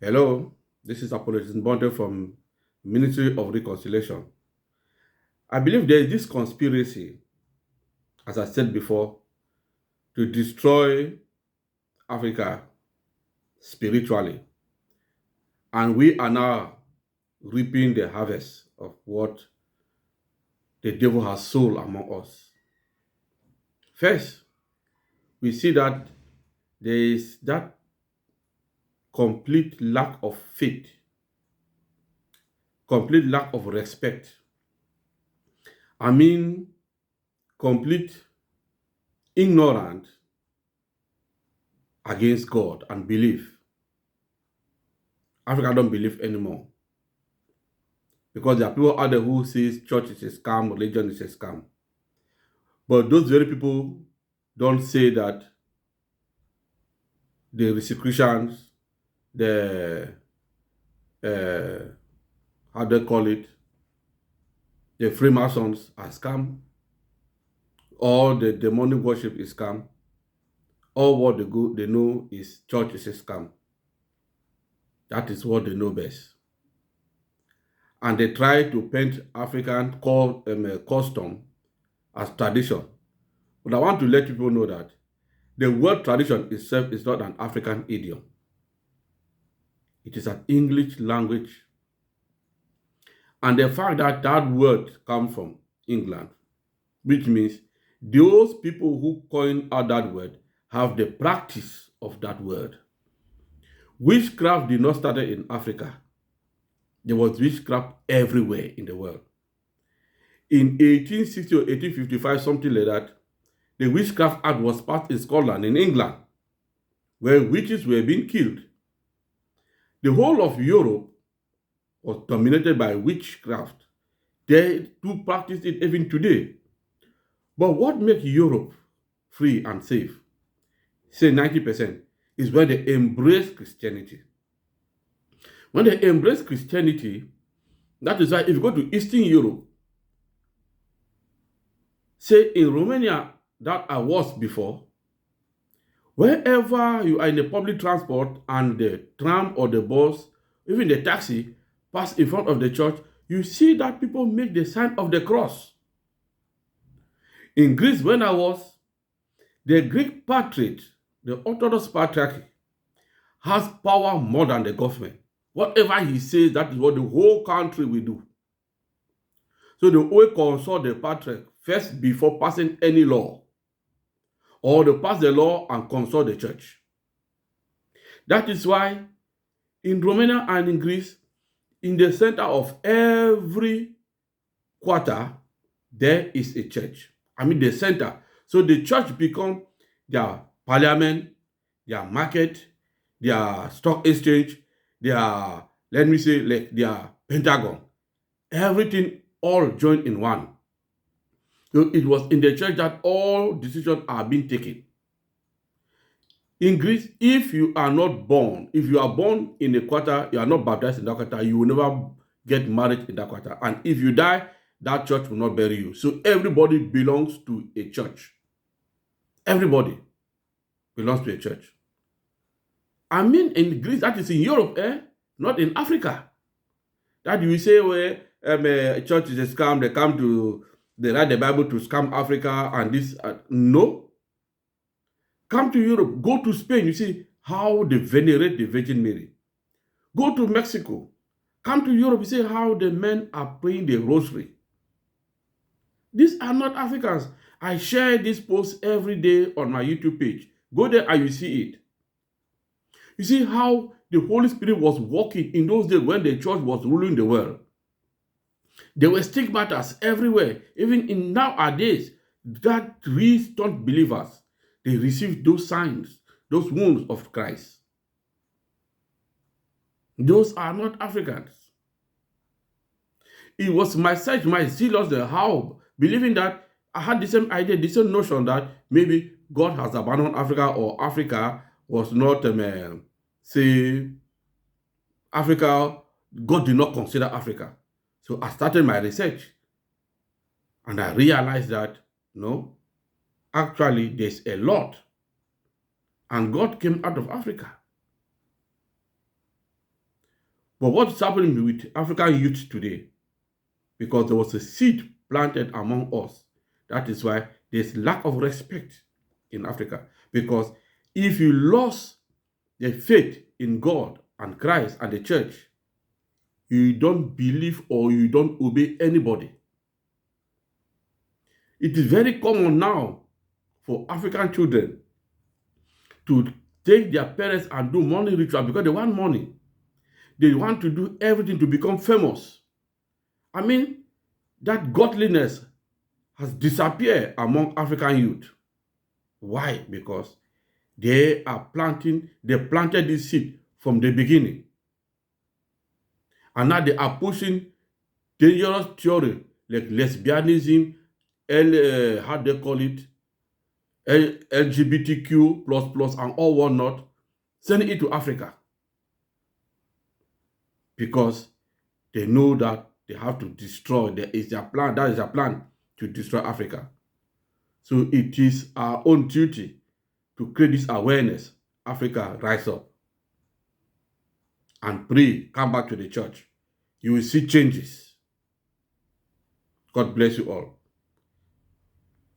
Hello, this is Apollos Bonte from Ministry of Reconciliation. I believe there is this conspiracy, as I said before, to destroy Africa spiritually. And we are now reaping the harvest of what the devil has sown among us. First, we see that there is that complete lack of faith, complete lack of respect. I mean, complete ignorance against God and belief. Africa don't believe anymore. Because there are people out there who says church is a scam, religion is a scam. But those very people don't say that the Rosicrucians, the how they call it, the Freemasons are scam, or the demonic worship is scam. All what they know is church is a scam. That is what they know best. And they try to paint African custom as tradition. But I want to let people know that the word tradition itself is not an African idiom. It is an English language. And the fact that that word comes from England, which means those people who coined out that word have the practice of that word. Witchcraft did not start in Africa. There was witchcraft everywhere in the world. In 1860 or 1855, something like that, the Witchcraft Act was passed in Scotland, in England, where witches were being killed. The whole of Europe was dominated by witchcraft. They do practice it even today. But what makes Europe free and safe, say 90%, is when they embrace Christianity. When they embrace Christianity, that is why if you go to Eastern Europe, say in Romania that I was before, wherever you are in the public transport and the tram or the bus, even the taxi, pass in front of the church, you see that people make the sign of the cross. In Greece, when I was, the Greek patriarch, the Orthodox patriarchy, has power more than the government. Whatever he says, that is what the whole country will do. So they always consult the patriarch first before passing any law, or they pass the law and consult the church. That is why in Romania and in Greece, in the center of every quarter, there is a church. I mean the center. So the church become their parliament, their market, their stock exchange, their, let me say, like their Pentagon. Everything all joined in one. So it was in the church that all decisions are being taken. In Greece, if you are not born, if you are born in a quarter, you are not baptized in that quarter, you will never get married in that quarter. And if you die, that church will not bury you. So everybody belongs to a church. Everybody belongs to a church. I mean, in Greece, that is in Europe, not in Africa. That you say where a church is a scam, they write the Bible to scam Africa and this. No. Come to Europe, go to Spain, you see how they venerate the Virgin Mary. Go to Mexico. Come to Europe, you see how the men are praying the rosary. These are not Africans. I share this post every day on my YouTube page. Go there and you see it. You see how the Holy Spirit was working in those days when the church was ruling the world. There were stigmatas everywhere. Even in nowadays, that restored believers, they received those signs, those wounds of Christ. Those are not Africans. It was my search, my zealous, how, believing that I had the same idea, the same notion that maybe God has abandoned Africa or Africa was not, say, Africa, God did not consider Africa. So I started my research and I realized that, no, actually there's a lot. And God came out of Africa. But what's happening with African youth today? Because there was a seed planted among us. That is why there's lack of respect in Africa. Because if you lost the faith in God and Christ and the church, you don't believe or you don't obey anybody. It is very common now for African children to take their parents and do money ritual because they want money. They want to do everything to become famous. I mean, that godliness has disappeared among African youth. Why? Because they planted this seed from the beginning. And now they are pushing dangerous theory like lesbianism, how they call it, LGBTQ plus and all whatnot, sending it to Africa. Because they know that they have to destroy. That is their plan to destroy Africa. So it is our own duty to create this awareness. Africa, rise up and pray, come back to the church. You will see changes. God bless you all.